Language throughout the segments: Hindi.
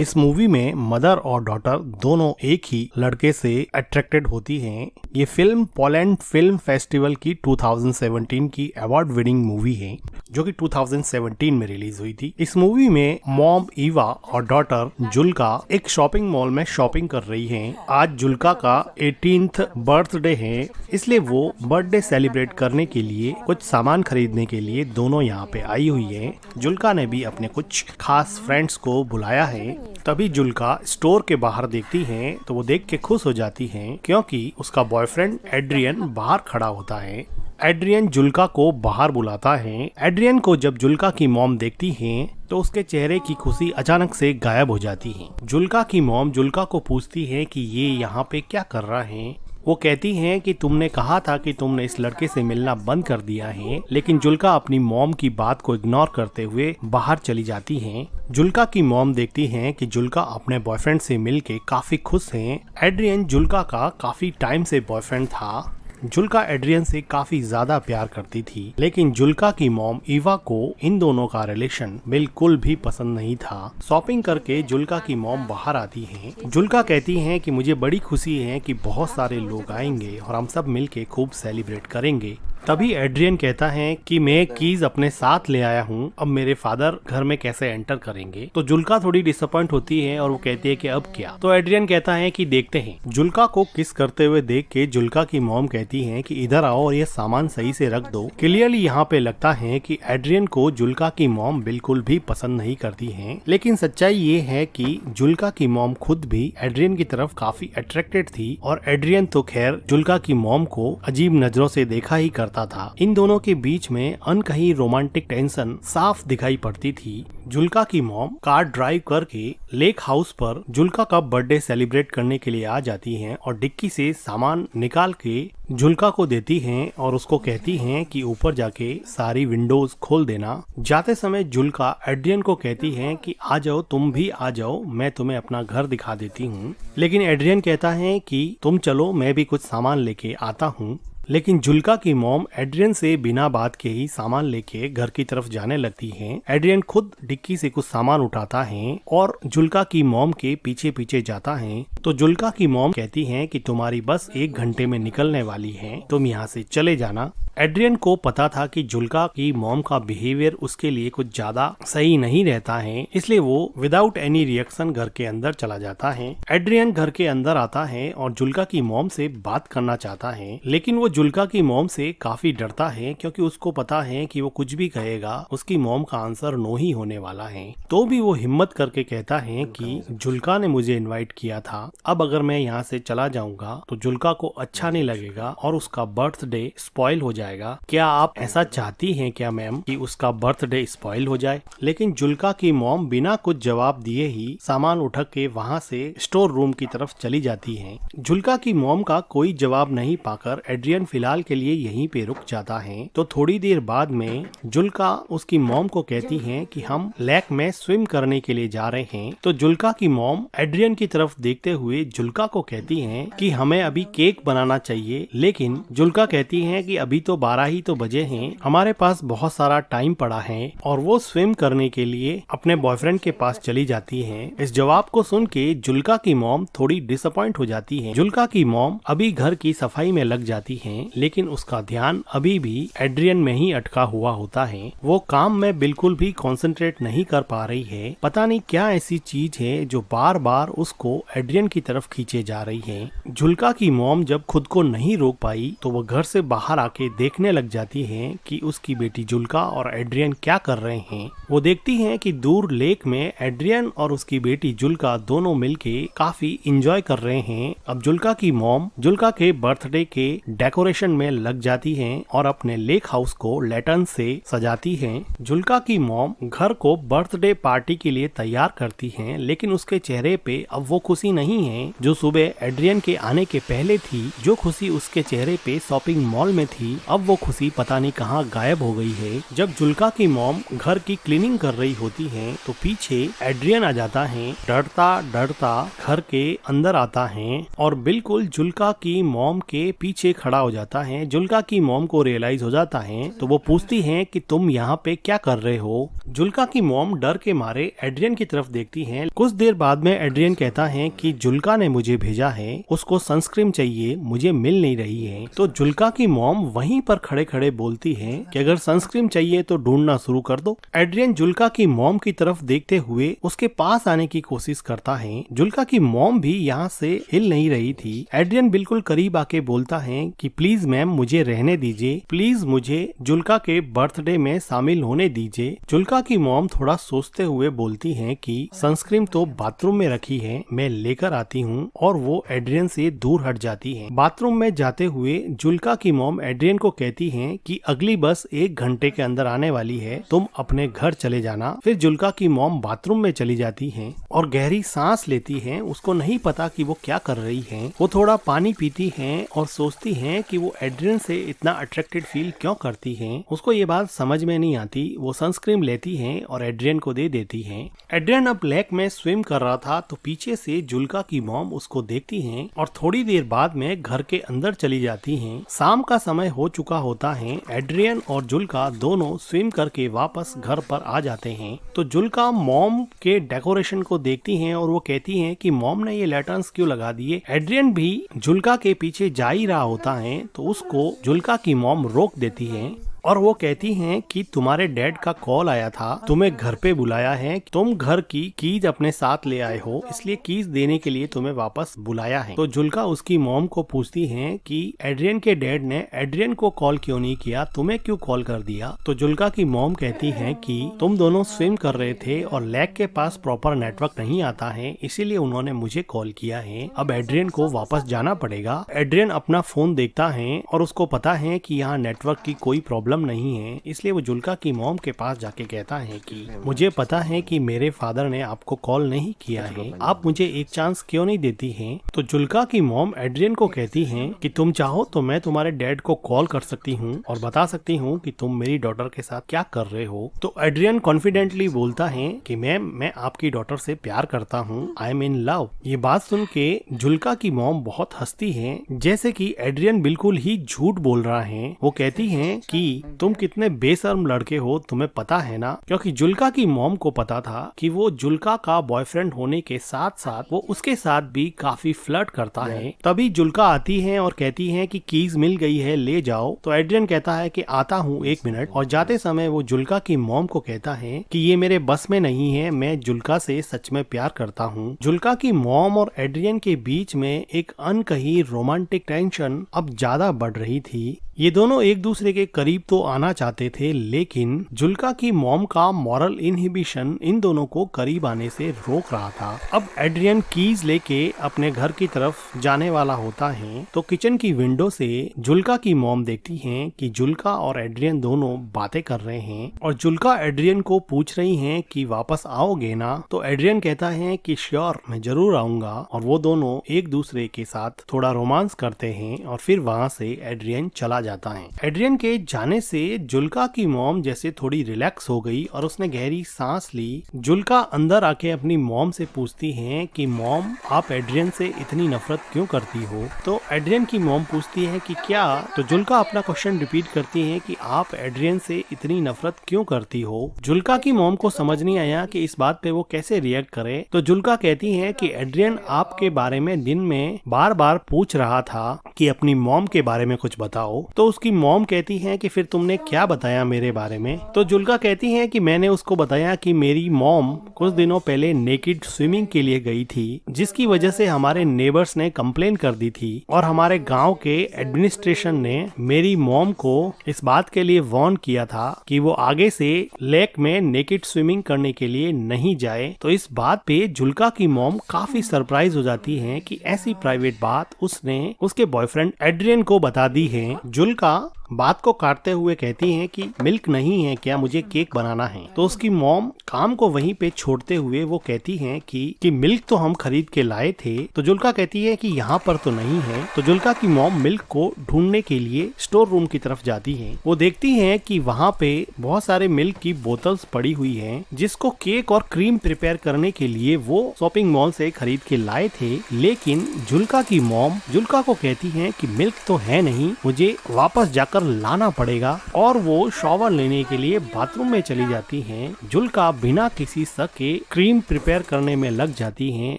इस मूवी में मदर और डॉटर दोनों एक ही लड़के से अट्रैक्टेड होती हैं। ये फिल्म पोलैंड फिल्म फेस्टिवल की 2017 की अवार्ड विनिंग मूवी है जो कि 2017 में रिलीज हुई थी। इस मूवी में मॉम ईवा और डॉटर जुल्का एक शॉपिंग मॉल में शॉपिंग कर रही हैं। आज जुल्का का 18th बर्थडे है, इसलिए वो बर्थडे सेलिब्रेट करने के लिए कुछ सामान खरीदने के लिए दोनों यहाँ पे आई हुई है। जुल्का ने भी अपने कुछ खास फ्रेंड्स को बुलाया है। तभी जुल्का स्टोर के बाहर देखती है तो वो देख के खुश हो जाती है क्योंकि उसका बॉयफ्रेंड एड्रियन बाहर खड़ा होता है। एड्रियन जुल्का को बाहर बुलाता है। एड्रियन को जब जुल्का की मॉम देखती है तो उसके चेहरे की खुशी अचानक से गायब हो जाती है। जुल्का की मॉम जुल्का को पूछती है कि ये यहाँ पे क्या कर रहा है। वो कहती हैं कि तुमने कहा था कि तुमने इस लड़के से मिलना बंद कर दिया है, लेकिन जुल्का अपनी मॉम की बात को इग्नोर करते हुए बाहर चली जाती हैं। जुल्का की मॉम देखती हैं कि जुल्का अपने बॉयफ्रेंड से मिलके काफी खुश हैं। एड्रियन जुल्का का काफी टाइम से बॉयफ्रेंड था। जुल्का एड्रियन से काफी ज्यादा प्यार करती थी, लेकिन जुल्का की मॉम ईवा को इन दोनों का रिलेशन बिल्कुल भी पसंद नहीं था। शॉपिंग करके जुल्का की मॉम बाहर आती हैं। जुल्का कहती हैं कि मुझे बड़ी खुशी है कि बहुत सारे लोग आएंगे और हम सब मिलके खूब सेलिब्रेट करेंगे। तभी एड्रियन कहता है कि मैं कीज अपने साथ ले आया हूँ, अब मेरे फादर घर में कैसे एंटर करेंगे। तो जुल्का थोड़ी डिसअपॉइंट होती है और वो कहती है कि अब क्या। तो एड्रियन कहता है कि देखते हैं। जुल्का को किस करते हुए देख के जुल्का की मॉम कहती है कि इधर आओ और ये सामान सही से रख दो। क्लियरली यहाँ पे लगता है कि एड्रियन को जुल्का की मॉम बिल्कुल भी पसंद नहीं करती है, लेकिन सच्चाई ये है कि जुल्का की मॉम खुद भी एड्रियन की तरफ काफी अट्रैक्टेड थी और एड्रियन तो खैर जुल्का की मॉम को अजीब नजरों से देखा ही करता था। इन दोनों के बीच में अनकही रोमांटिक टेंशन साफ दिखाई पड़ती थी। जुल्का की मॉम कार ड्राइव करके लेक हाउस पर जुल्का का बर्थडे सेलिब्रेट करने के लिए आ जाती हैं और डिक्की से सामान निकाल के जुल्का को देती हैं और उसको कहती हैं कि ऊपर जाके सारी विंडोज खोल देना। जाते समय जुल्का एड्रियन को कहती है कि आ जाओ, तुम भी आ जाओ, मैं तुम्हें अपना घर दिखा देती हूँ। लेकिन एड्रियन कहता है कि तुम चलो, मैं भी कुछ सामान लेके आता हूँ। लेकिन जुल्का की मॉम एड्रियन से बिना बात के ही सामान लेके घर की तरफ जाने लगती हैं। एड्रियन खुद डिक्की से कुछ सामान उठाता है और जुल्का की मॉम के पीछे पीछे जाता है। तो जुल्का की मॉम कहती है कि तुम्हारी बस 1 घंटे में निकलने वाली है, तुम यहाँ से चले जाना। एड्रियन को पता था कि जुल्का की मॉम का बिहेवियर उसके लिए कुछ ज्यादा सही नहीं रहता है, इसलिए वो विदाउट एनी रिएक्शन घर के अंदर चला जाता है। एड्रियन घर के अंदर आता है और जुल्का की मॉम से बात करना चाहता है, लेकिन वो जुल्का की मॉम से काफी डरता है क्योंकि उसको पता है कि वो कुछ भी कहेगा उसकी मॉम का आंसर नो ही होने वाला है। तो भी वो हिम्मत करके कहता है कि जुल्का ने मुझे इनवाइट किया था, अब अगर मैं यहाँ से चला जाऊंगा तो जुल्का को अच्छा नहीं लगेगा और उसका बर्थडे स्पॉइल हो जाएगा। क्या आप ऐसा चाहती हैं क्या मैम कि उसका बर्थडे स्पॉइल हो जाए? लेकिन जुल्का की मॉम बिना कुछ जवाब दिए ही सामान उठा के वहाँ से स्टोर रूम की तरफ चली जाती हैं। जुल्का की मॉम का कोई जवाब नहीं पाकर एड्रियन फिलहाल के लिए यहीं पे रुक जाता है। तो थोड़ी देर बाद में जुल्का उसकी मॉम को कहती है कि हम लेक में स्विम करने के लिए जा रहे हैं। तो जुल्का की मॉम एड्रियन की तरफ देखते हुए जुल्का को कहती है कि हमें अभी केक बनाना चाहिए, लेकिन जुल्का कहती है कि अभी तो 12 ही तो बजे हैं, हमारे पास बहुत सारा टाइम पड़ा है और वो स्विम करने के लिए अपने बॉयफ्रेंड के पास चली जाती है। इस जवाब को सुन के जुल्का की मॉम थोड़ी डिसअपॉइंट हो जाती है। जुल्का की मॉम अभी घर की सफाई में लग जाती है, लेकिन उसका ध्यान अभी भी एड्रियन में ही अटका हुआ होता है। वो काम में बिल्कुल भी कंसंट्रेट नहीं कर पा रही है। पता नहीं क्या ऐसी चीज है जो बार बार उसको एड्रियन की तरफ खींचे जा रही है। जुल्का की मॉम जब खुद को नहीं रोक पाई तो वो घर से बाहर आके देखने लग जाती हैं कि उसकी बेटी जुल्का और एड्रियन क्या कर रहे हैं। वो देखती हैं कि दूर लेक में एड्रियन और उसकी बेटी जुल्का दोनों मिलके काफी इंजॉय कर रहे हैं। अब जुल्का की मॉम जुल्का के बर्थडे के डेकोरेशन में लग जाती हैं और अपने लेक हाउस को लैंटर्न से सजाती हैं। जुल्का की मॉम घर को बर्थडे पार्टी के लिए तैयार करती हैं, लेकिन उसके चेहरे पे अब वो खुशी नहीं वही हैं जो सुबह एड्रियन के आने के पहले थी। जो खुशी उसके चेहरे पे शॉपिंग मॉल में थी, अब वो खुशी पता नहीं कहाँ गायब हो गई है। जब जुल्का की मॉम घर की क्लीनिंग कर रही होती है तो पीछे एड्रियन आ जाता है। डरता डरता घर के अंदर आता है और बिल्कुल जुल्का की मॉम के पीछे खड़ा हो जाता है। जुल्का की मॉम को रियलाइज हो जाता है तो वो पूछती है कि तुम यहाँ पे क्या कर रहे हो। जुल्का की मॉम डर के मारे एड्रियन की तरफ देखती है। कुछ देर बाद में एड्रियन कहता है कि जुल्का ने मुझे भेजा है, उसको सनस्क्रीन चाहिए, मुझे मिल नहीं रही है। तो जुल्का की मॉम वहीं पर खड़े खड़े बोलती है कि अगर सनस्क्रीन चाहिए तो ढूंढना शुरू कर दो। एड्रियन जुल्का की मॉम की तरफ देखते हुए उसके पास आने की कोशिश करता है। जुल्का की मॉम भी यहाँ से हिल नहीं रही थी। एड्रियन बिल्कुल करीब आके बोलता है कि प्लीज मैम मुझे रहने दीजिए, प्लीज मुझे जुल्का के बर्थडे में शामिल होने दीजिए। जुल्का की मॉम थोड़ा सोचते हुए बोलती है कि सनस्क्रीन तो बाथरूम में रखी है, मैं लेकर आती हूँ, और वो एड्रियन से दूर हट जाती है। बाथरूम में जाते हुए जुल्का की मॉम एड्रियन को कहती है कि अगली बस 1 घंटे के अंदर आने वाली है, तुम अपने घर चले जाना। फिर जुल्का की मॉम बाथरूम में चली जाती है और गहरी सांस लेती है। उसको नहीं पता कि वो क्या कर रही है। वो थोड़ा पानी पीती है और सोचती है कि वो एड्रियन से इतना अट्रैक्टेड फील क्यों करती है। उसको ये बात समझ में नहीं आती। वो सनस्क्रीन लेती है और एड्रियन को दे देती है। एड्रियन अब लेक में स्विम कर रहा था तो पीछे से जुल्का की मॉम उसको देखती है और थोड़ी देर बाद में घर के अंदर चली जाती हैं। शाम का समय हो चुका होता है। एड्रियन और जुल्का दोनों स्विम करके वापस घर पर आ जाते हैं। तो जुल्का मॉम के डेकोरेशन को देखती हैं और वो कहती हैं कि मॉम ने ये लैटर्न्स क्यों लगा दिए। एड्रियन भी जुल्का के पीछे जा ही रहा होता है तो उसको जुल्का की मॉम रोक देती है और वो कहती हैं कि तुम्हारे डैड का कॉल आया था, तुम्हें घर पे बुलाया है, तुम घर की कीज अपने साथ ले आए हो, इसलिए कीज देने के लिए तुम्हें वापस बुलाया है। तो जुल्का उसकी मॉम को पूछती है कि एड्रियन के डैड ने एड्रियन को कॉल क्यों नहीं किया, तुम्हें क्यों कॉल कर दिया। तो जुल्का की मॉम कहती है कि तुम दोनों स्विम कर रहे थे और लेक के पास प्रॉपर नेटवर्क नहीं आता है, इसीलिए उन्होंने मुझे कॉल किया है। अब एड्रियन को वापस जाना पड़ेगा। एड्रियन अपना फोन देखता है और उसको पता है कि यहाँ नेटवर्क की कोई प्रॉब्लम नहीं है, इसलिए वो जुल्का की मॉम के पास जाके कहता है कि मुझे पता है कि मेरे फादर ने आपको कॉल नहीं किया है, आप मुझे एक चांस क्यों नहीं देती हैं। तो जुल्का की मॉम एड्रियन को कहती हैं कि तुम चाहो तो मैं तुम्हारे डैड को कॉल कर सकती हूँ और बता सकती हूँ कि तुम मेरी डॉटर के साथ क्या कर रहे हो। तो एड्रियन कॉन्फिडेंटली बोलता है कि मैम मैं आपकी डॉटर से प्यार करता हूँ, आई एम इन लव। ये बात सुन के जुल्का की मॉम बहुत हंसती है, जैसे कि एड्रियन बिल्कुल ही झूठ बोल रहा है। वो कहती है कि तुम कितने बेशर्म लड़के हो, तुम्हें पता है ना। क्योंकि जुल्का की मॉम को पता था कि वो जुल्का का बॉयफ्रेंड होने के साथ साथ वो उसके साथ भी काफी फ्लर्ट करता है। तभी जुल्का आती है और कहती है कि कीज मिल गई है, ले जाओ। तो एड्रियन कहता है कि आता हूँ 1 मिनट, और जाते समय वो जुल्का की मॉम को कहता है कि ये मेरे बस में नहीं है, मैं जुल्का से सच में प्यार करता हूँ। जुल्का की मॉम और एड्रियन के बीच में एक अनकही रोमांटिक टेंशन अब ज्यादा बढ़ रही थी। ये दोनों एक दूसरे के करीब तो आना चाहते थे, लेकिन जुल्का की मॉम का मॉरल इनहिबिशन इन दोनों को करीब आने से रोक रहा था। अब एड्रियन कीज लेके अपने घर की तरफ जाने वाला होता है तो किचन की विंडो से जुल्का की मॉम देखती हैं कि जुल्का और एड्रियन दोनों बातें कर रहे हैं और जुल्का एड्रियन को पूछ रही हैं कि वापस आओगे ना। तो एड्रियन कहता है कि श्योर, मैं जरूर आऊंगा, और वो दोनों एक दूसरे के साथ थोड़ा रोमांस करते हैं और फिर वहाँ से एड्रियन चला जाता है। एड्रियन के जाने से जुल्का की मॉम जैसे थोड़ी रिलैक्स हो गई और उसने गहरी सांस ली। जुल्का अंदर आके अपनी मॉम से पूछती है कि मॉम, आप एड्रियन से इतनी नफरत क्यों करती हो। तो एड्रियन की मॉम पूछती है कि क्या। तो जुल्का अपना क्वेश्चन रिपीट करती है कि आप एड्रियन से इतनी नफरत क्यों करती हो। जुल्का की मॉम को समझ नहीं आया कि इस बात पे वो कैसे रिएक्ट करे। तो जुल्का कहती है कि एड्रियन आपके बारे में दिन में बार बार पूछ रहा था कि अपनी मॉम के बारे में कुछ बताओ। तो उसकी मॉम कहती है कि फिर तुमने क्या बताया मेरे बारे में। तो जुल्का कहती है कि मैंने उसको बताया कि मेरी मॉम कुछ दिनों पहले नेकेड स्विमिंग के लिए गई थी, जिसकी वजह से हमारे नेबर्स ने कंप्लेन कर दी थी और हमारे गांव के एडमिनिस्ट्रेशन ने मेरी मॉम को इस बात के लिए वार्न किया था कि वो आगे से लेक में नेकेड स्विमिंग करने के लिए नहीं जाए। तो इस बात पे जुल्का की मॉम काफी सरप्राइज हो जाती है कि ऐसी प्राइवेट बात उसने उसके बॉयफ्रेंड एड्रियन को बता दी है। जुल्का बात को काटते हुए कहती हैं कि मिल्क नहीं है क्या, मुझे केक बनाना है। तो उसकी मॉम काम को वहीं पे छोड़ते हुए वो कहती हैं कि मिल्क तो हम खरीद के लाए थे। तो जुल्का कहती है कि यहाँ पर तो नहीं है। तो जुल्का की मॉम मिल्क को ढूंढने के लिए स्टोर रूम की तरफ जाती है। वो देखती हैं कि वहाँ पे बहुत सारे मिल्क की बोतल्स पड़ी हुई हैं, जिसको केक और क्रीम प्रिपेयर करने के लिए वो शॉपिंग मॉल से खरीद के लाए थे। लेकिन जुल्का की मॉम जुल्का को कहती है कि मिल्क तो है नहीं, मुझे वापस जाकर लाना पड़ेगा। और वो शॉवर लेने के लिए बाथरूम में चली जाती हैं। जुल्का बिना किसी शक के क्रीम प्रिपेयर करने में लग जाती हैं।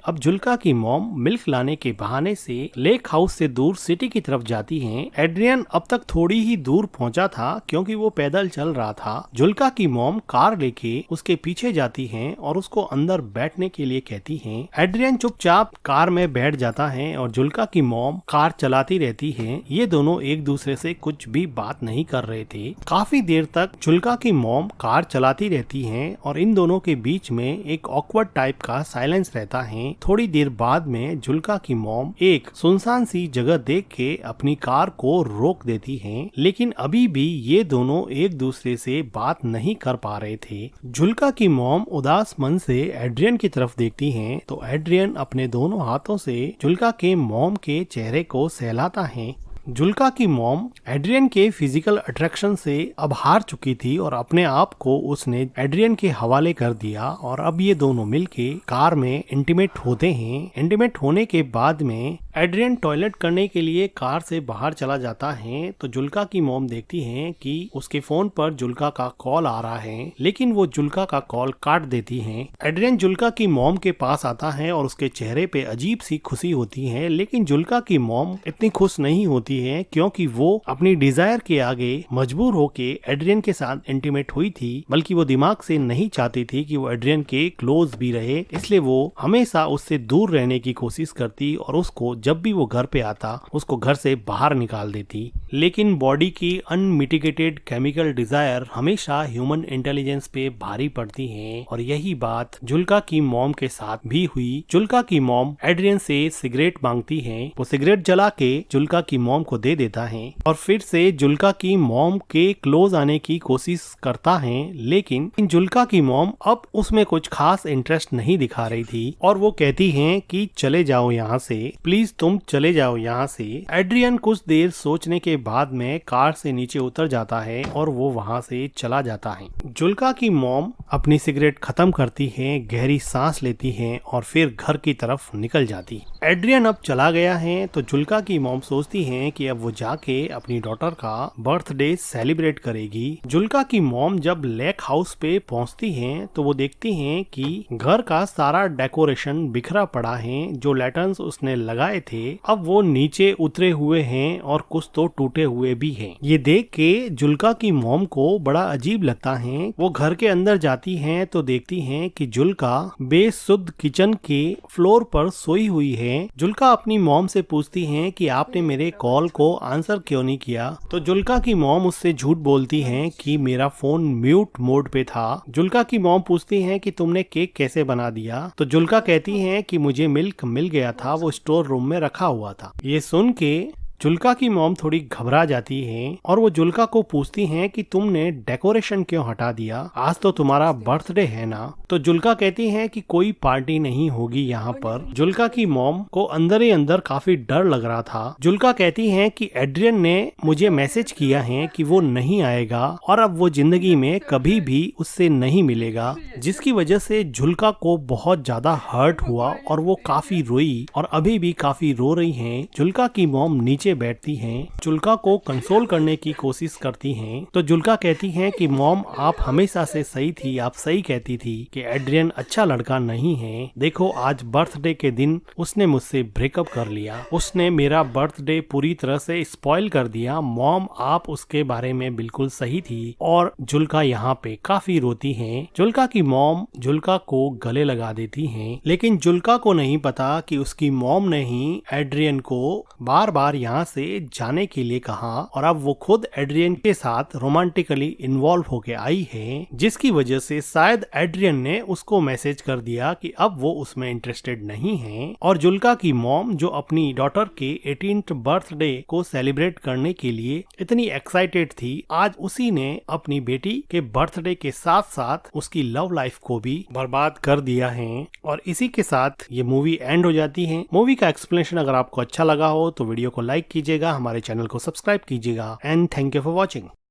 अब जुल्का की मॉम मिल्क लाने के बहाने से लेक हाउस से दूर सिटी की तरफ जाती हैं। एड्रियन अब तक थोड़ी ही दूर पहुंचा था क्योंकि वो पैदल चल रहा था। जुल्का की मॉम कार लेके उसके पीछे जाती हैं और उसको अंदर बैठने के लिए कहती हैं। एड्रियन चुपचाप कार में बैठ जाता है और जुल्का की मॉम कार चलाती रहती है। ये दोनों एक दूसरे से कुछ भी बात नहीं कर रहे थे। काफी देर तक जुल्का की मॉम कार चलाती रहती हैं और इन दोनों के बीच में एक ऑकवर्ड टाइप का साइलेंस रहता है। थोड़ी देर बाद में जुल्का की मॉम एक सुनसान सी जगह देख के अपनी कार को रोक देती हैं। लेकिन अभी भी ये दोनों एक दूसरे से बात नहीं कर पा रहे थे। जुल्का की मॉम उदास मन से एड्रियन की तरफ देखती हैं तो एड्रियन अपने दोनों हाथों से जुल्का के मॉम के चेहरे को सहलाता है। जुल्का की मॉम एड्रियन के फिजिकल अट्रैक्शन से अब हार चुकी थी और अपने आप को उसने एड्रियन के हवाले कर दिया और अब ये दोनों मिलके कार में इंटीमेट होते हैं। इंटीमेट होने के बाद में एड्रियन टॉयलेट करने के लिए कार से बाहर चला जाता है। तो जुल्का की मॉम देखती हैं कि उसके फोन पर जुल्का का कॉल आ रहा है, लेकिन वो जुल्का का कॉल काट देती हैं। एड्रियन जुल्का की मॉम के पास आता है और उसके चेहरे पे अजीब सी खुशी होती है। लेकिन जुल्का की मॉम इतनी खुश नहीं होती है क्योंकि वो अपनी डिजायर के आगे मजबूर होके एड्रियन के साथ इंटीमेट हुई थी, बल्कि वो दिमाग से नहीं चाहती थी कि वो एड्रियन के क्लोज भी रहे। इसलिए वो हमेशा उससे दूर रहने की कोशिश करती और उसको जब भी वो घर पे आता उसको घर से बाहर निकाल देती। लेकिन बॉडी की अनमिटिगेटेड केमिकल डिजायर हमेशा ह्यूमन इंटेलिजेंस पे भारी पड़ती है और यही बात जुल्का की मॉम के साथ भी हुई। जुल्का की मॉम एड्रियन से सिगरेट मांगती है। वो सिगरेट जला के जुल्का की मॉम को दे देता है और फिर से जुल्का की मॉम के क्लोज आने की कोशिश करता है। लेकिन जुल्का की मॉम अब उसमें कुछ खास इंटरेस्ट नहीं दिखा रही थी और वो कहती हैं कि चले जाओ यहाँ से, प्लीज तुम चले जाओ यहाँ से। एड्रियन कुछ देर सोचने के बाद में कार से नीचे उतर जाता है और वो वहाँ से चला जाता है। जुल्का की मॉम अपनी सिगरेट खत्म करती है, गहरी सांस लेती है और फिर घर की तरफ निकल जाती। एड्रियन अब चला गया है तो जुल्का की मॉम सोचती है कि अब वो जाके अपनी डॉटर का बर्थडे सेलिब्रेट करेगी। जुल्का की मॉम जब लेक हाउस पे पहुंचती हैं तो वो देखती हैं कि घर का सारा डेकोरेशन बिखरा पड़ा है। जो लैटर्न्स उसने लगाए थे अब वो नीचे उतरे हुए हैं और कुछ तो टूटे हुए भी हैं। ये देख के जुल्का की मॉम को बड़ा अजीब लगता है। वो घर के अंदर जाती हैं तो देखती हैं कि जुल्का बेसुध किचन के फ्लोर पर सोई हुई है। जुल्का अपनी मॉम से पूछती हैं कि आपने मेरे कॉल को आंसर क्यों नहीं किया। तो जुल्का की मॉम उससे झूठ बोलती हैं कि मेरा फोन म्यूट मोड पे था। जुल्का की मॉम पूछती हैं कि तुमने केक कैसे बना दिया। तो जुल्का कहती हैं कि मुझे मिल्क मिल गया था, वो स्टोर रूम में रखा हुआ था। ये सुन के जुल्का की मॉम थोड़ी घबरा जाती है और वो जुल्का को पूछती हैं कि तुमने डेकोरेशन क्यों हटा दिया, आज तो तुम्हारा बर्थडे है ना। तो जुल्का कहती हैं कि कोई पार्टी नहीं होगी यहाँ पर। जुल्का की मॉम को अंदर ही अंदर काफी डर लग रहा था। जुल्का कहती हैं कि एड्रियन ने मुझे मैसेज किया है कि वो नहीं आएगा और अब वो जिंदगी में कभी भी उससे नहीं मिलेगा, जिसकी वजह से जुल्का को बहुत ज्यादा हर्ट हुआ और वो काफी रोई और अभी भी काफी रो रही है। जुल्का की मॉम नीचे बैठती हैं, जुल्का को कंसोल करने की कोशिश करती हैं। तो जुल्का कहती हैं कि मॉम आप हमेशा से सही थी, आप सही कहती थी कि एड्रियन अच्छा लड़का नहीं है। देखो आज बर्थडे के दिन उसने मुझसे ब्रेकअप कर लिया, उसने मेरा बर्थडे पूरी तरह से स्पॉइल कर दिया। मॉम आप उसके बारे में बिल्कुल सही थी। और जुल्का यहाँ पे काफी रोती है। जुल्का की मॉम जुल्का को गले लगा देती है, लेकिन जुल्का को नहीं पता कि उसकी मॉम ने ही एड्रियन को बार बार यहाँ यहाँ से जाने के लिए कहा और अब वो खुद एड्रियन के साथ रोमांटिकली इन्वॉल्व होके आई है, जिसकी वजह से शायद एड्रियन ने उसको मैसेज कर दिया कि अब वो उसमें इंटरेस्टेड नहीं है। और जुल्का की मॉम जो अपनी डॉटर के 18th बर्थडे को सेलिब्रेट करने के लिए इतनी एक्साइटेड थी, आज उसी ने अपनी बेटी के बर्थडे के साथ साथ उसकी लव लाइफ को भी बर्बाद कर दिया है। और इसी के साथ ये मूवी एंड हो जाती है। मूवी का एक्सप्लेनेशन अगर आपको अच्छा लगा हो तो वीडियो को लाइक कीजिएगा, हमारे चैनल को सब्सक्राइब कीजिएगा and thank you for watching.